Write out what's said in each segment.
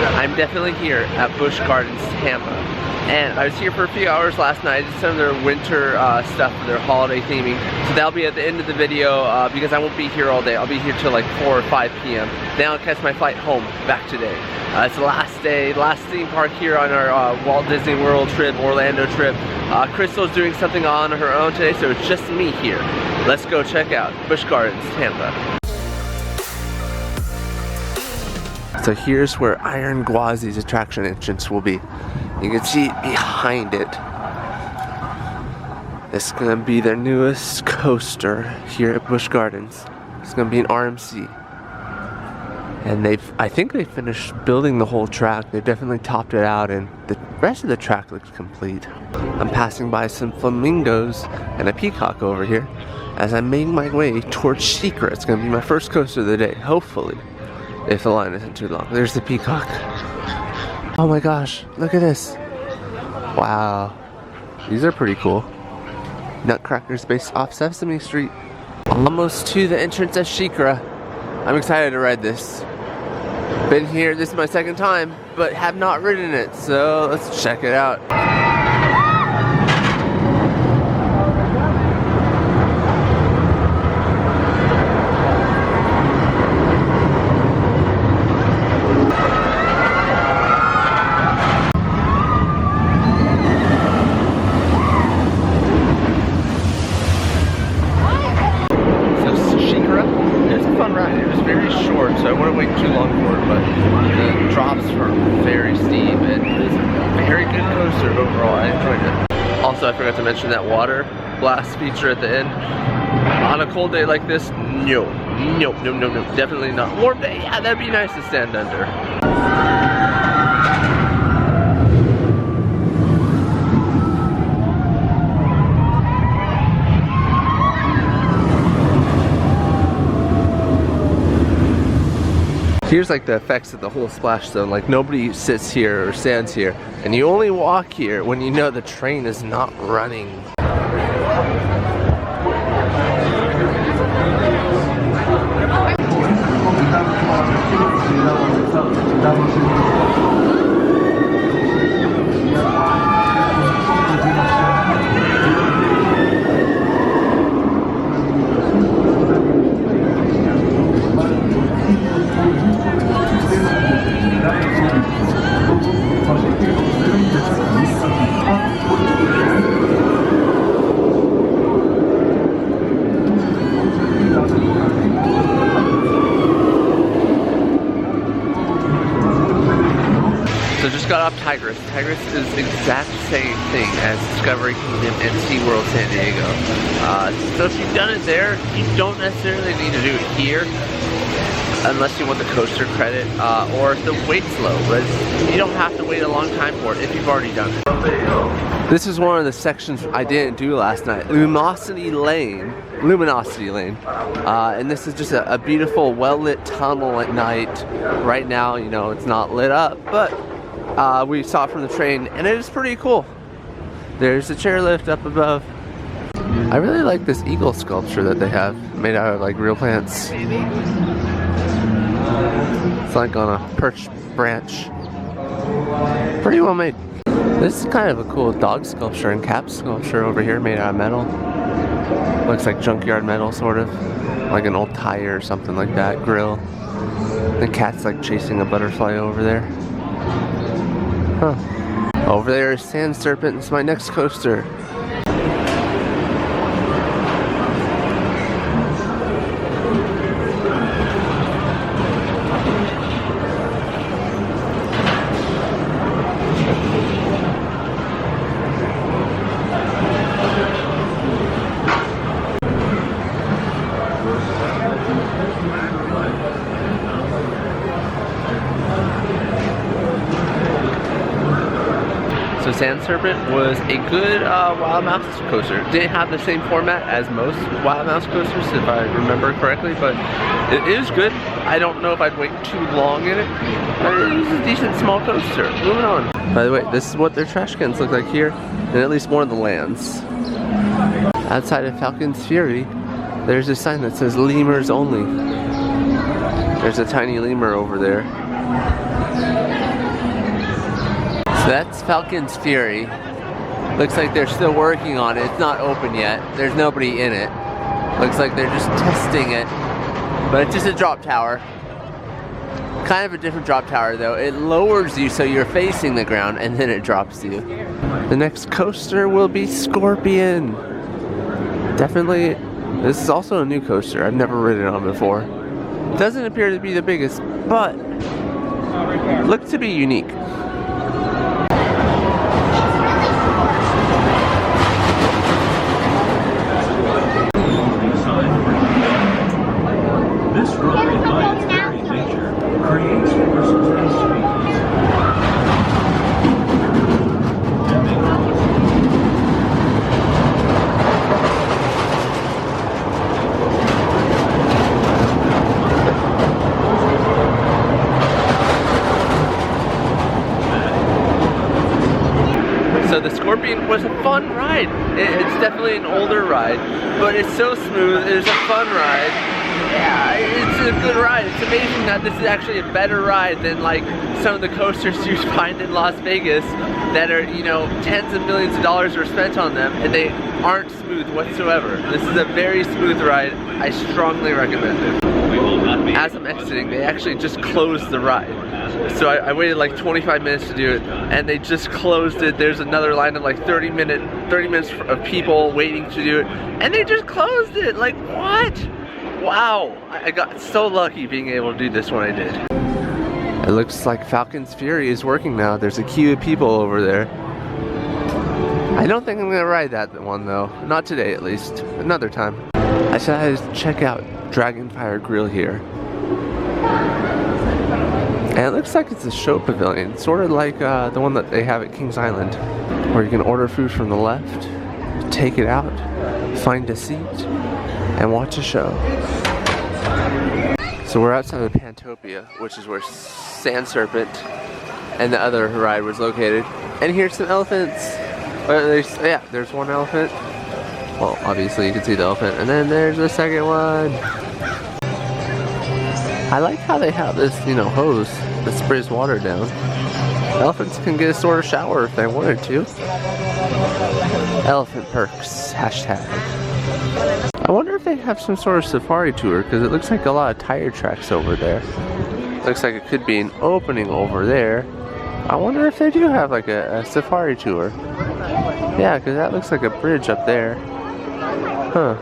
I'm definitely here at Busch Gardens, Tampa. And I was here for a few hours last night. I did some of their winter stuff for their holiday theming. So that'll be at the end of the video because I won't be here all day. I'll be here till like 4 or 5 p.m. Then I'll catch my flight home back today. It's the last day, last theme park here on our Walt Disney World trip, Orlando trip. Crystal's doing something on her own today, so it's just me here. Let's go check out Busch Gardens, Tampa. So here's where Iron Gwazi's attraction entrance will be. You can see behind it. It's gonna be their newest coaster here at Busch Gardens. It's gonna be an RMC. And I think they finished building the whole track. They've definitely topped it out and the rest of the track looks complete. I'm passing by some flamingos and a peacock over here as I'm making my way towards Secret. It's gonna be my first coaster of the day, hopefully. If the line isn't too long. There's the peacock. Oh my gosh, look at this. Wow. These are pretty cool. Nutcrackers based off Sesame Street. Almost to the entrance of Shikra. I'm excited to ride this. Been here, this is my second time, but have not ridden it, so let's check it out. So I wouldn't wait too long for it, but the drops are very steep and it's a very good coaster overall. I enjoyed it. Also, I forgot to mention that water blast feature at the end. On a cold day like this, no, definitely not. Warm day, yeah, that'd be nice to stand under. Here's like the effects of the whole splash zone. Like nobody sits here or stands here, and you only walk here when you know the train is not running. Got off Tigris. Tigris is the exact same thing as Discovery Kingdom and Seaworld San Diego. So if you've done it there, you don't necessarily need to do it here unless you want the coaster credit or if the wait's low, but you don't have to wait a long time for it if you've already done it. This is one of the sections I didn't do last night. Luminosity Lane. And this is just a beautiful, well-lit tunnel at night. Right now, you know, it's not lit up, but we saw it from the train, and it is pretty cool. There's a chairlift up above. I really like this eagle sculpture that they have, made out of like real plants. It's like on a perched branch. Pretty well made. This is kind of a cool dog sculpture and cat sculpture over here, made out of metal. Looks like junkyard metal, sort of. Like an old tire or something like that, grill. The cat's like chasing a butterfly over there. Huh. Over there is Sand Serpent. It's my next coaster. So Sand Serpent was a good Wild Mouse coaster. Didn't have the same format as most Wild Mouse coasters, if I remember correctly, but it is good. I don't know if I'd wait too long in it, but it is a decent small coaster. Moving on. By the way, this is what their trash cans look like here in at least one of the lands. Outside of Falcon's Fury, there's a sign that says lemurs only. There's a tiny lemur over there. So that's Falcon's Fury. Looks like they're still working on it. It's not open yet. There's nobody in it. Looks like they're just testing it. But it's just a drop tower. Kind of a different drop tower though. It lowers you so you're facing the ground and then it drops you. The next coaster will be Scorpion. Definitely, this is also a new coaster. I've never ridden on before. Doesn't appear to be the biggest, but looks to be unique. This ride, by its very nature, creates versatile speed. So the Scorpion was a fun ride. It's definitely an older ride, but it's so smooth. It's a fun ride. Yeah, it's a good ride. It's amazing that this is actually a better ride than like some of the coasters you find in Las Vegas that are, you know, tens of millions of dollars are spent on them and they aren't smooth whatsoever. This is a very smooth ride. I strongly recommend it. As I'm exiting, they actually just closed the ride. So I waited like 25 minutes to do it and they just closed it. There's another line of like 30 minutes of people waiting to do it and they just closed it. Like, what? Wow, I got so lucky being able to do this when I did. It looks like Falcon's Fury is working now. There's a queue of people over there. I don't think I'm gonna ride that one though. Not today at least, another time. I decided to check out Dragonfire Grill here. And it looks like it's a show pavilion, sort of like the one that they have at Kings Island, where you can order food from the left, take it out, find a seat, and watch a show. So we're outside of Pantopia, which is where Sand Serpent and the other ride was located. And here's some elephants. There's one elephant. Well, obviously you can see the elephant. And then there's the second one. I like how they have this, you know, hose that sprays water down. Elephants can get a sort of shower if they wanted to. Elephant perks, hashtag. I wonder if they have some sort of safari tour, because it looks like a lot of tire tracks over there. Looks like it could be an opening over there. I wonder if they do have like a safari tour. Yeah, because that looks like a bridge up there. Huh.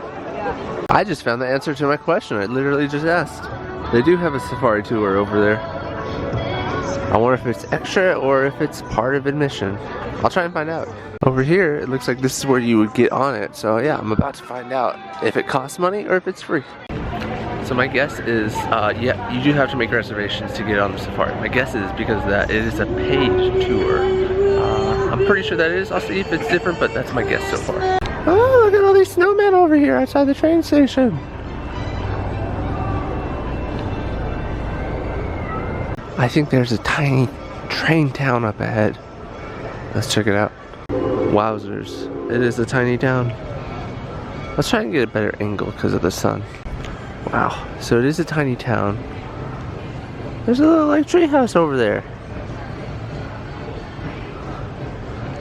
I just found the answer to my question. I literally just asked. They do have a safari tour over there. I wonder if it's extra or if it's part of admission. I'll try and find out. Over here, it looks like this is where you would get on it. So yeah, I'm about to find out if it costs money or if it's free. So my guess is, yeah, you do have to make reservations to get on the safari. My guess is because of that, it is a paid tour. I'm pretty sure that is. I'll see if it's different, but that's my guess so far. Oh, look at all these snowmen over here outside the train station. I think there's a tiny train town up ahead. Let's check it out. Wowzers, it is a tiny town. Let's try and get a better angle because of the sun. Wow, so it is a tiny town. There's a little like treehouse over there.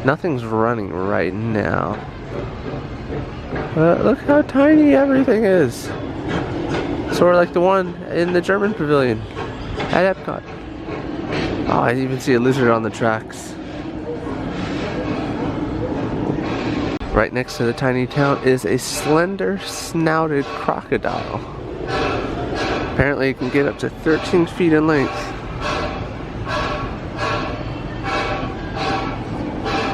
Nothing's running right now. But look how tiny everything is. Sort of like the one in the German pavilion at Epcot. Oh, I even see a lizard on the tracks. Right next to the tiny town is a slender snouted crocodile. Apparently it can get up to 13 feet in length.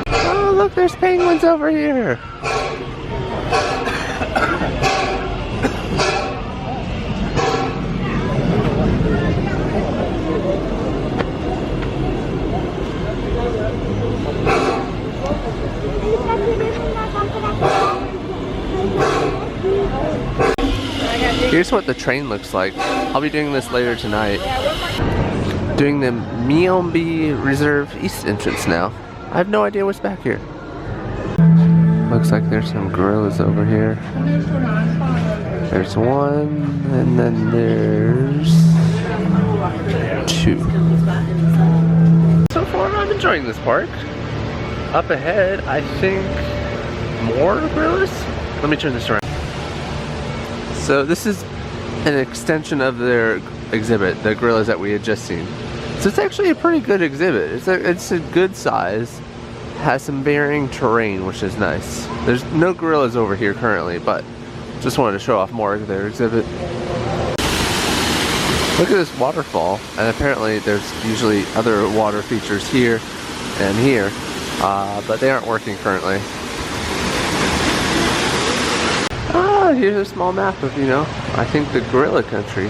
Oh, look, there's penguins over here. Here's what the train looks like. I'll be doing this later tonight. Doing the Miombi Reserve East entrance now. I have no idea what's back here. Looks like there's some gorillas over here. There's one, and then there's two. So far I'm enjoying this park. Up ahead, I think more gorillas? Let me turn this around. So this is an extension of their exhibit, the gorillas that we had just seen. So it's actually a pretty good exhibit. It's a good size. Has some varying terrain, which is nice. There's no gorillas over here currently, but just wanted to show off more of their exhibit. Look at this waterfall, and apparently there's usually other water features here and here, but they aren't working currently. Here's a small map of, you know, I think the gorilla country.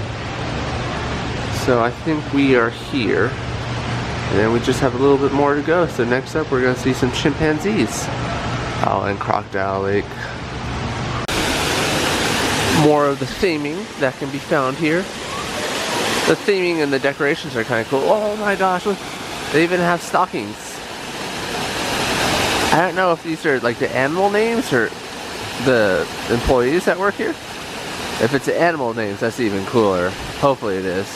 So I think we are here, and then we just have a little bit more to go. So next up we're going to see some chimpanzees. Oh, and Crocodile Lake. More of the theming that can be found here. The theming and the decorations are kind of cool. Oh my gosh, look, they even have stockings. I don't know if these are like the animal names or the employees that work here. If it's animal names, that's even cooler. Hopefully it is.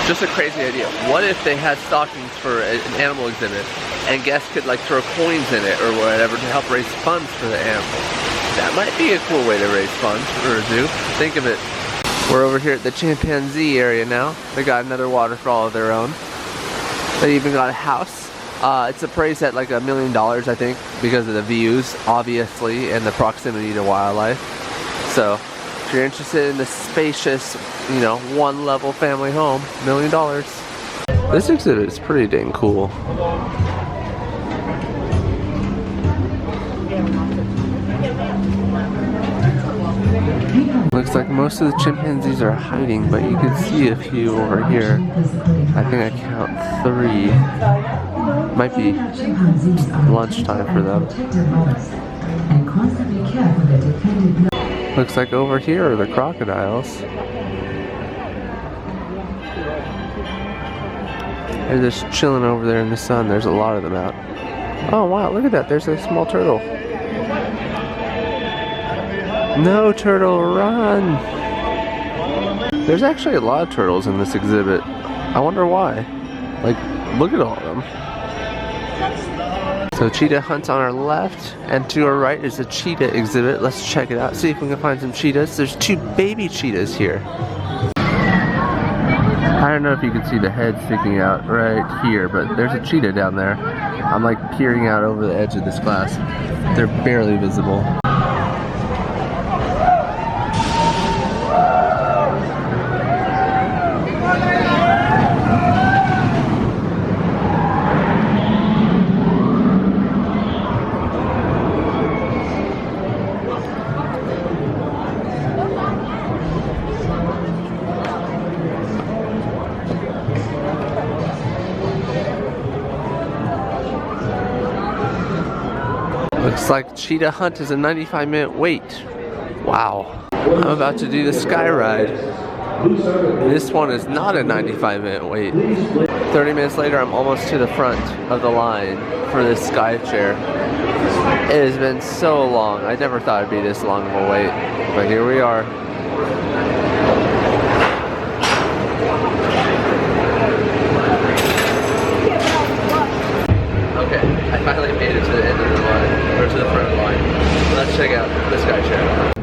Just a crazy idea. What if they had stockings for an animal exhibit and guests could like throw coins in it or whatever to help raise funds for the animals? That might be a cool way to raise funds for a zoo. Think of it. We're over here at the chimpanzee area now. They got another waterfall of their own. They even got a house. It's appraised at like $1 million, I think, because of the views, obviously, and the proximity to wildlife. So, if you're interested in the spacious, you know, one-level family home, $1 million. This exhibit is pretty dang cool. Looks like most of the chimpanzees are hiding, but you can see a few over here. I think I count 3. Might be lunchtime for them. Looks like over here are the crocodiles. They're just chilling over there in the sun. There's a lot of them out. Oh wow, look at that. There's a small turtle. No, turtle, run! There's actually a lot of turtles in this exhibit. I wonder why. Like, look at all of them. So cheetah hunt's on our left, and to our right is a cheetah exhibit. Let's check it out, see if we can find some cheetahs. There's 2 baby cheetahs here. I don't know if you can see the head sticking out right here, but there's a cheetah down there. I'm like peering out over the edge of this glass. They're barely visible. Looks like cheetah hunt is a 95-minute wait. Wow. I'm about to do the sky ride. This one is not a 95-minute wait. 30 minutes later, I'm almost to the front of the line for this sky chair. It has been so long. I never thought it'd be this long of a wait, but here we are. Okay, I finally made it to the end of the line, or to the front of the line. Let's check out the sky chair.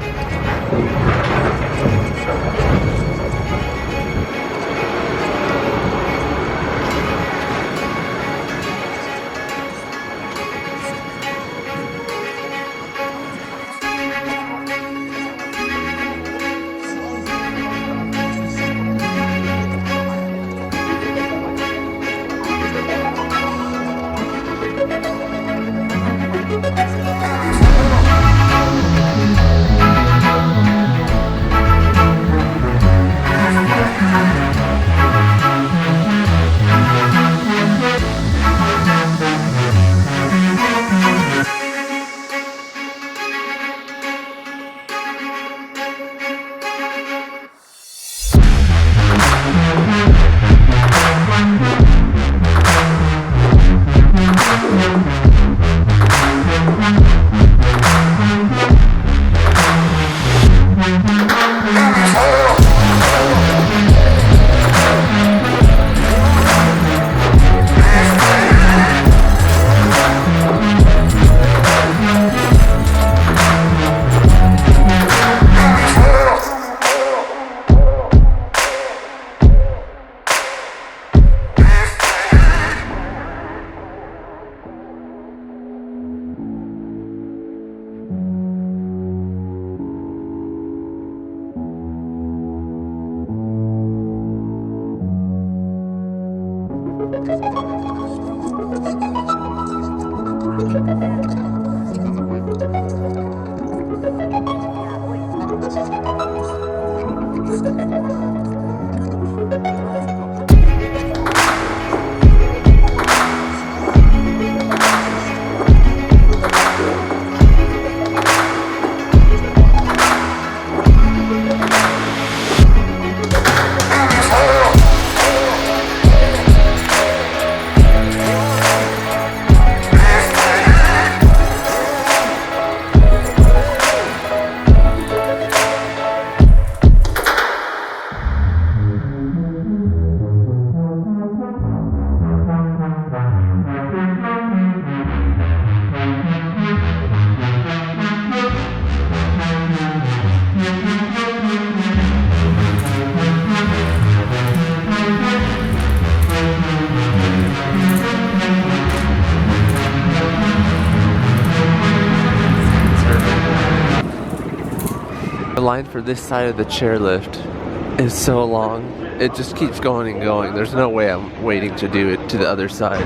The line for this side of the chairlift is so long. It just keeps going and going. There's no way I'm waiting to do it to the other side.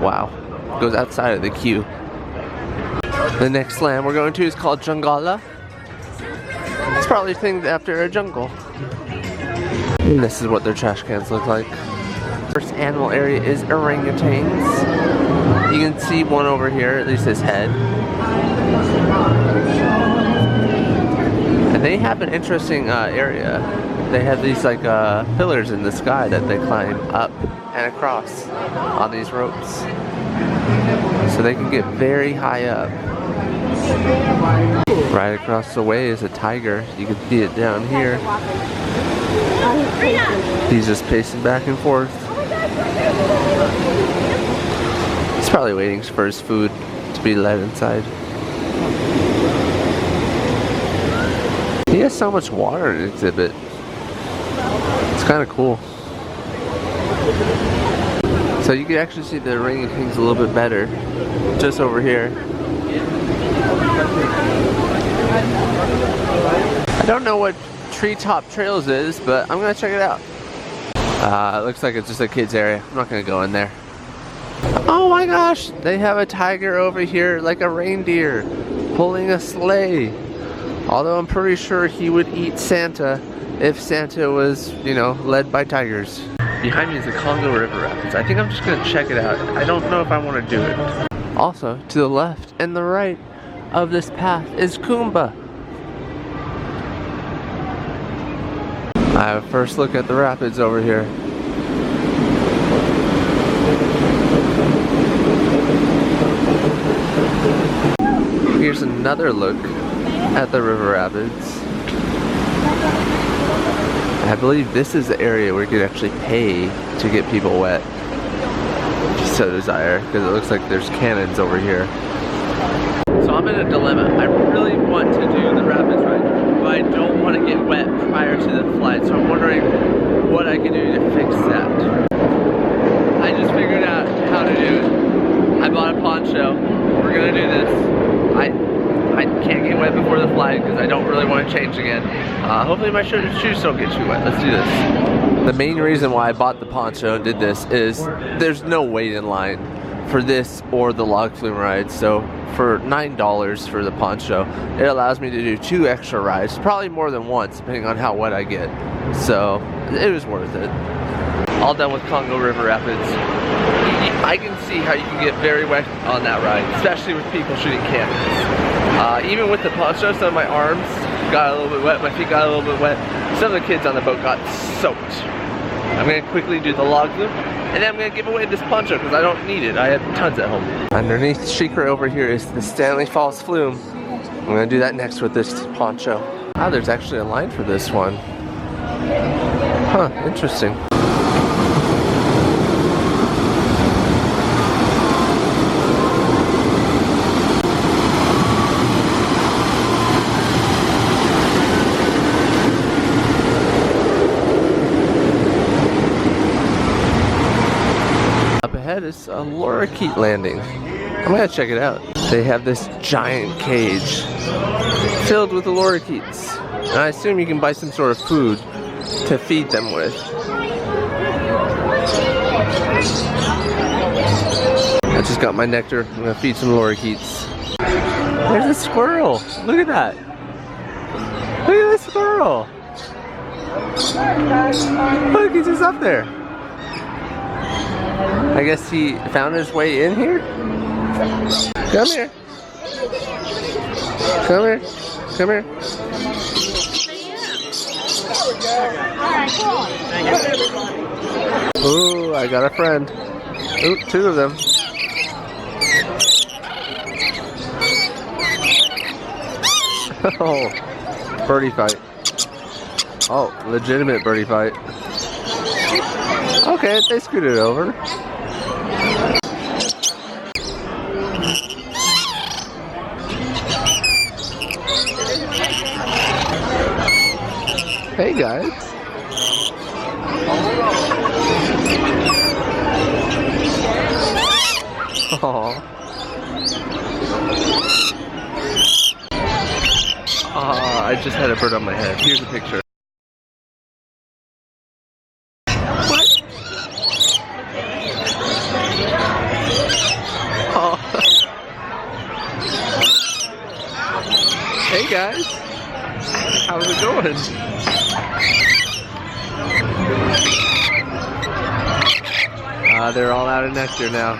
Wow. It goes outside of the queue. The next land we're going to is called Jungala. It's probably themed after a jungle. And this is what their trash cans look like. First animal area is orangutans. You can see one over here, at least his head. And they have an interesting area. They have these like pillars in the sky that they climb up and across on these ropes. So they can get very high up. Right across the way is a tiger. You can see it down here. He's just pacing back and forth. He's probably waiting for his food to be let inside. He has so much water in the exhibit. It's kind of cool. So you can actually see the orangutans a little bit better just over here. I don't know what Treetop Trails is, but I'm gonna check it out. It looks like it's just a kid's area. I'm not gonna go in there. Oh my gosh, they have a tiger over here, like a reindeer, pulling a sleigh. Although I'm pretty sure he would eat Santa if Santa was, you know, led by tigers. Behind me is the Congo River Rapids. I think I'm just gonna check it out. I don't know if I want to do it. Also, to the left and the right of this path is Kumba. I have a first look at the rapids over here. Here's another look at the river rapids. I believe this is the area where you could actually pay to get people wet, if you so desire, because it looks like there's cannons over here. So I'm in a dilemma. I really want to do the rapids ride, but I don't want to get wet prior to the flight, so I'm wondering what I can do to fix that. I just figured out how to do it. I bought a poncho. We're gonna do this. I can't get wet before the flight because I don't really want to change again. Hopefully my shoes don't get too wet. Let's do this. The main reason why I bought the poncho and did this is there's no wait in line for this or the log flume ride. So for $9 for the poncho, it allows me to do 2 extra rides, probably more than once depending on how wet I get. So it was worth it. All done with Congo River Rapids. I can see how you can get very wet on that ride, especially with people shooting cannons. Even with the poncho, some of my arms got a little bit wet, my feet got a little bit wet. Some of the kids on the boat got soaked. I'm going to quickly do the log loop, and then I'm going to give away this poncho because I don't need it. I have tons at home. Underneath Shikra over here is the Stanley Falls Flume. I'm going to do that next with this poncho. Ah, there's actually a line for this one. Huh, interesting. Ahead is a lorikeet landing. I'm gonna check it out. They have this giant cage filled with the lorikeets. And I assume you can buy some sort of food to feed them with. Just got my nectar. I'm gonna feed some lorikeets. There's a squirrel. Look at that. Look at the squirrel. Look, he's just up there. I guess he found his way in here. Come here. Come here. Come here. Ooh, I got a friend. Ooh, two of them. Oh, birdie fight. Oh, legitimate birdie fight. Okay, they scooted over. Hey guys. Aww. I just had a bird on my head. Here's a picture. What? Oh. Hey guys. How's it going? They're all out of nectar now.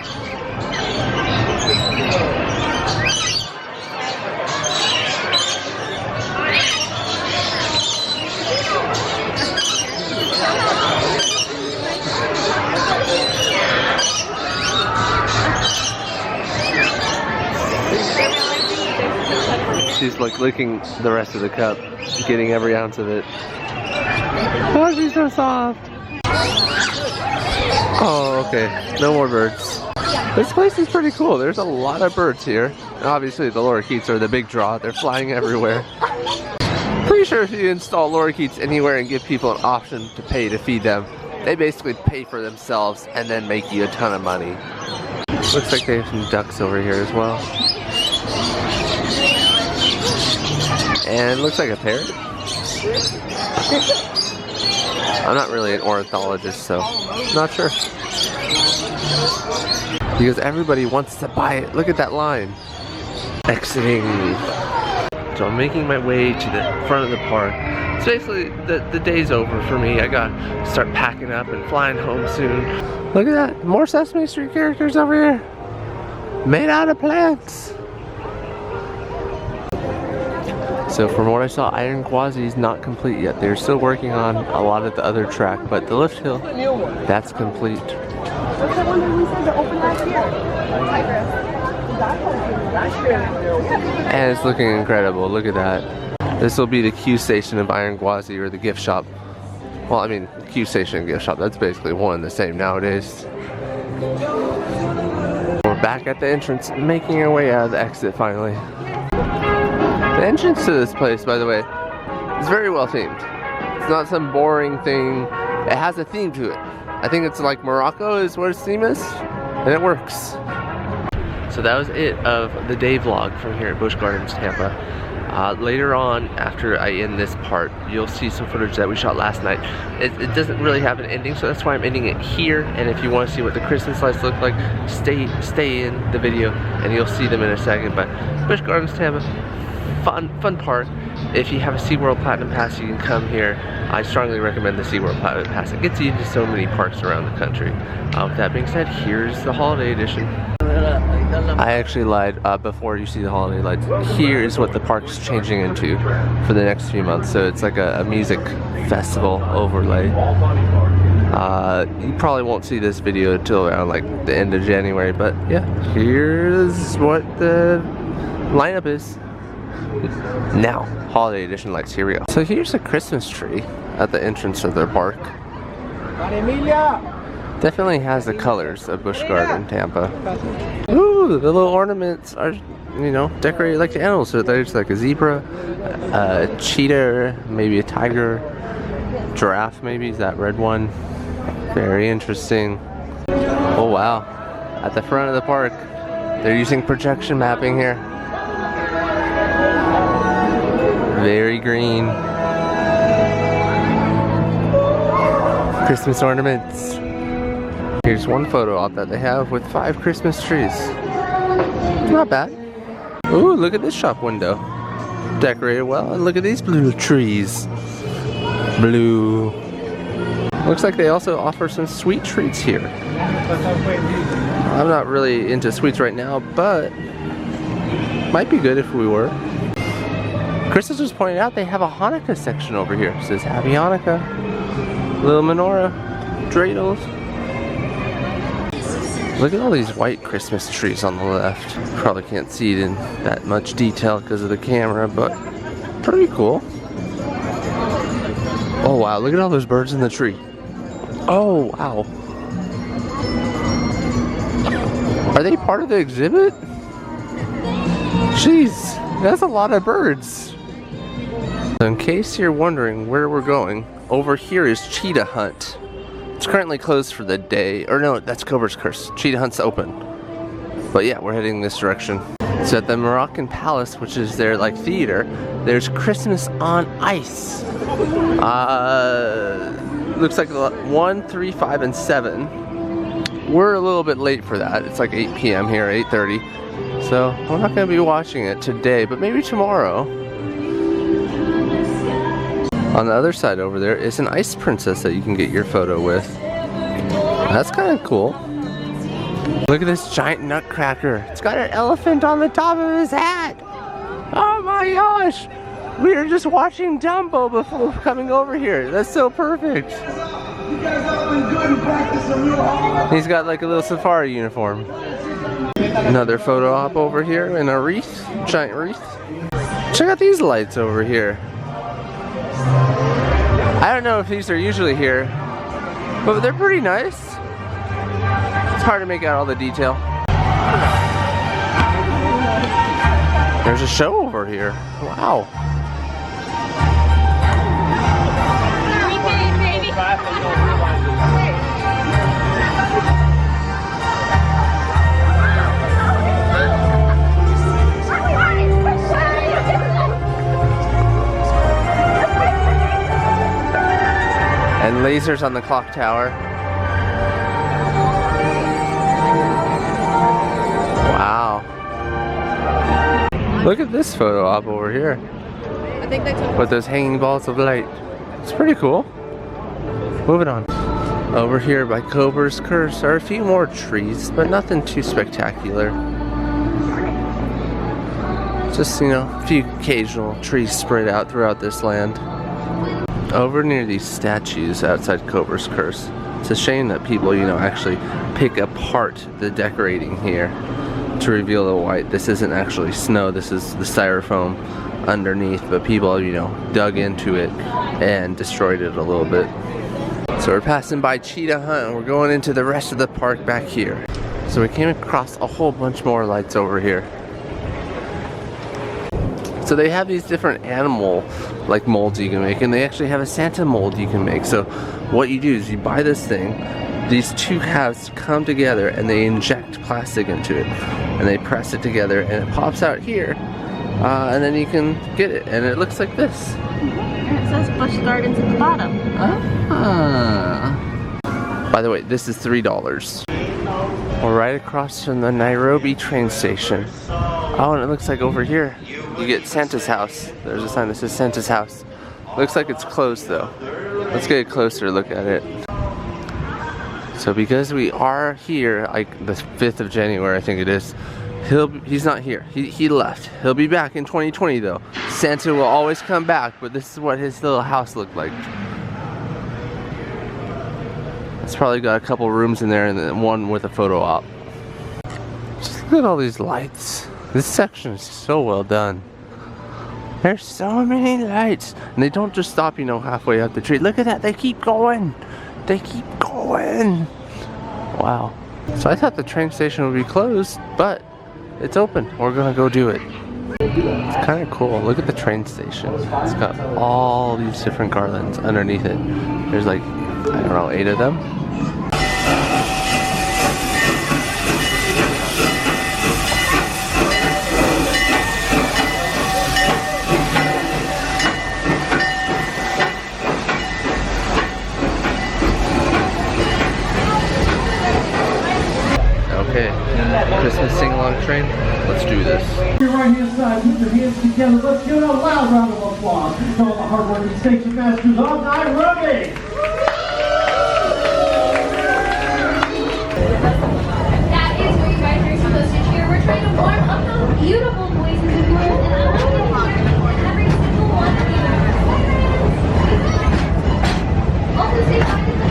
She's like licking the rest of the cup, getting every ounce of it. Oh, she's so soft. Oh, okay. No more birds. This place is pretty cool. There's a lot of birds here. And obviously the lorikeets are the big draw. They're flying everywhere. Pretty sure if you install lorikeets anywhere and give people an option to pay to feed them, they basically pay for themselves and then make you a ton of money. Looks like they have some ducks over here as well. And it looks like a parrot. I'm not really an ornithologist, so not sure. Because everybody wants to buy it. Look at that line. Exiting. So I'm making my way to the front of the park. So basically, the day's over for me. I gotta start packing up and flying home soon. Look at that. More Sesame Street characters over here. Made out of plants. So from what I saw, Iron Quasi is not complete yet. They're still working on a lot of the other track, but the lift hill, that's complete. That's the one that we said to open last year. And it's looking incredible. Look at that. This will be the Q station of Iron Quasi, or the gift shop. Well, I mean, Q station and gift shop, that's basically one and the same nowadays. We're back at the entrance, making our way out of the exit finally. The entrance to this place, by the way, is very well themed. It's not some boring thing. It has a theme to it. I think it's like Morocco is what its theme is, and it works. So that was it of the day vlog from here at Busch Gardens, Tampa. Later on, after I end this part, you'll see some footage that we shot last night. It doesn't really have an ending, so that's why I'm ending it here. And if you want to see what the Christmas lights look like, stay in the video, and you'll see them in a second. But Busch Gardens, Tampa. Fun park. If you have a Seaworld Platinum Pass, you can come here. I strongly recommend the Seaworld Platinum Pass. It gets you into so many parks around the country. With that being said, here's the holiday edition. I actually lied before you see the holiday lights. Here is what the park's changing into for the next few months. So it's like a music festival overlay. You probably won't see this video until around like the end of January, but yeah, here's what the lineup is. Now, holiday edition lights, here we go. So here's a Christmas tree at the entrance of their park. Definitely has the colors of Busch Gardens, Tampa. Ooh, the little ornaments are, you know, decorated like the animals. So there's like a zebra, a cheetah, maybe a tiger, giraffe maybe, is that red one. Very interesting. Oh wow, at the front of the park, they're using projection mapping here. Very green. Christmas ornaments. Here's one photo op that they have with 5 Christmas trees. Not bad. Ooh, look at this shop window. Decorated well, and look at these blue trees. Blue. Looks like they also offer some sweet treats here. I'm not really into sweets right now, but might be good if we were. Chris was just pointing out they have a Hanukkah section over here. It says Happy Hanukkah. Little menorah. Dreidels. Look at all these white Christmas trees on the left. Probably can't see it in that much detail because of the camera, but pretty cool. Oh wow, look at all those birds in the tree. Oh wow. Are they part of the exhibit? Jeez, that's a lot of birds. In case you're wondering where we're going, over here is Cheetah Hunt. It's currently closed for the day, or no, that's Cobra's Curse. Cheetah Hunt's open. But yeah, we're heading this direction. So at the Moroccan Palace, which is their like theater, there's Christmas on Ice. Looks like 1, 3, 5, and 7. We're a little bit late for that. It's like 8 p.m. here, 8:30. So we're not going to be watching it today, but maybe tomorrow. On the other side over there is an ice princess that you can get your photo with. That's kind of cool. Look at this giant nutcracker. It's got an elephant on the top of his hat. Oh my gosh. We were just watching Dumbo before coming over here. That's so perfect. You guys all been good and practicing real hard. He's got like a little safari uniform. Another photo op over here in a wreath, giant wreath. Check out these lights over here. I don't know if these are usually here, but they're pretty nice. It's hard to make out all the detail. There's a show over here. Wow. And lasers on the clock tower. Wow. Look at this photo op over here. I think they took With those hanging balls of light. It's pretty cool. Moving on. Over here by Cobra's Curse are a few more trees, but nothing too spectacular. Just, you know, a few occasional trees spread out throughout this land. Over near these statues outside Cobra's Curse, it's a shame that people, you know, actually pick apart the decorating here to reveal the white. This isn't actually snow, this is the styrofoam underneath, but people, you know, dug into it and destroyed it a little bit. So we're passing by Cheetah Hunt and we're going into the rest of the park back here. So we came across a whole bunch more lights over here. So they have these different animal like molds you can make, and they actually have a Santa mold you can make. So what you do is you buy this thing, these two halves come together and they inject plastic into it and they press it together and it pops out here, and then you can get it and it looks like this. And it says Busch Gardens at the bottom. By the way, this is $3. We're right across from the Nairobi train station. Oh, and it looks like over here you get Santa's house. There's a sign that says Santa's house. Looks like it's closed though. Let's get a closer look at it. So because we are here, like the 5th of January, I think it is, he's not here. He left. He'll be back in 2020 though. Santa will always come back, but this is what his little house looked like. It's probably got a couple rooms in there and then one with a photo op. Just look at all these lights. This section is so well done. There's so many lights. And they don't just stop, you know, halfway up the tree. Look at that, they keep going. They keep going. Wow. So I thought the train station would be closed, but it's open. We're gonna go do it. It's kind of cool. Look at the train station. It's got all these different garlands underneath it. There's like, I don't know, 8 of them. Okay, Christmas sing-along train. Let's do this. Your right hand side, put your hands together. Let's give it a loud round of applause to all the hardworking station masters on night running. That is where you guys are supposed to cheer. We're trying to warm up those beautiful voices of yours, and I want you to cheer every single one of you. Also say hi to the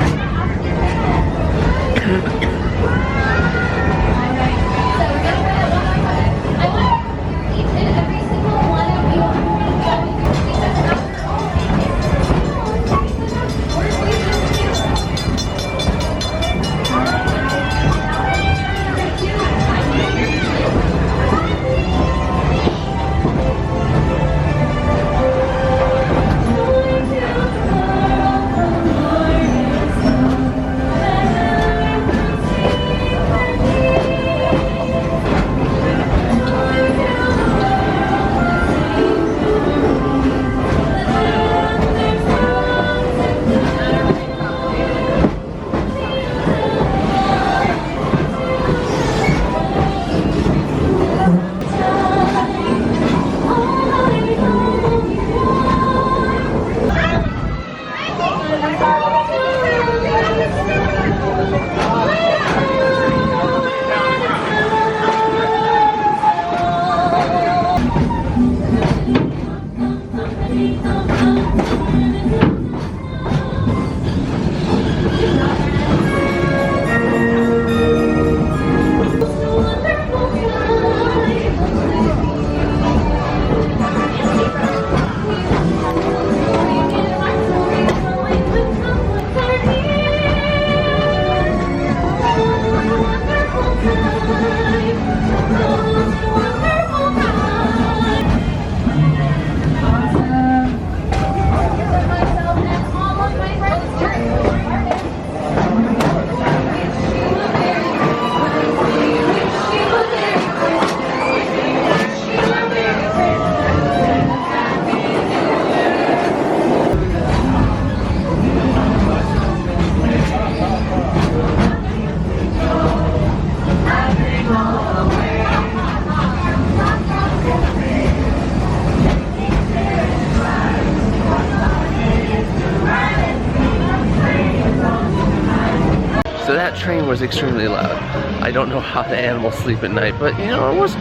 So that train was extremely loud. I don't know how the animals sleep at night, but you know, it was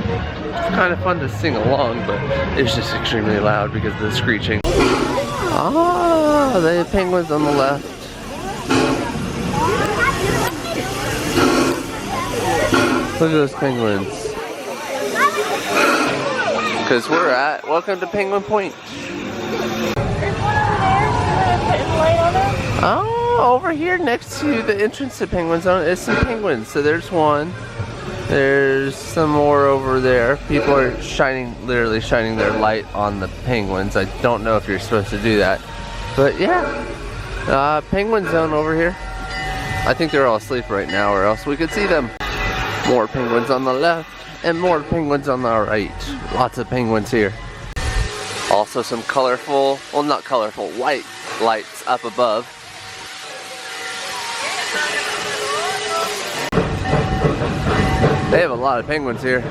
kind of fun to sing along, but it was just extremely loud because of the screeching. Ah, the penguins on the left. Look at those penguins. Because we're at, welcome to Penguin Point. Oh, over here next to the entrance to Penguin Zone is some penguins. So there's one. There's some more over there. People are literally shining their light on the penguins. I don't know if you're supposed to do that. But yeah, Penguin Zone over here. I think they're all asleep right now or else we could see them. More penguins on the left and more penguins on the right. Lots of penguins here. Also some colorful, well not colorful, white lights up above. They have a lot of penguins here.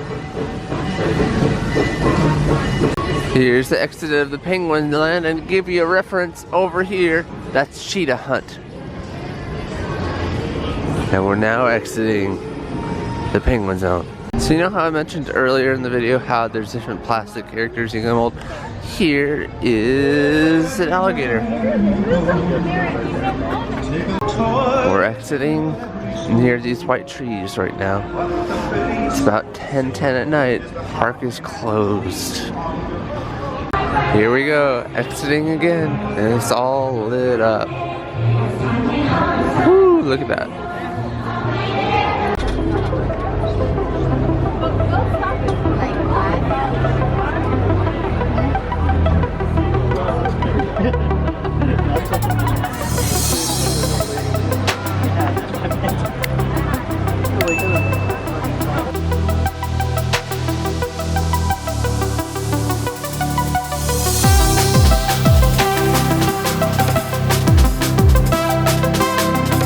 Here's the exit of the Penguin Land, and to give you a reference over here, that's Cheetah Hunt. And we're now exiting the Penguin Zone. So you know how I mentioned earlier in the video how there's different plastic characters you can mold? Here is an alligator. We're exiting near these white trees right now. It's about 10:10 at night. Park is closed. Here we go, exiting again, and it's all lit up. Woo, look at that.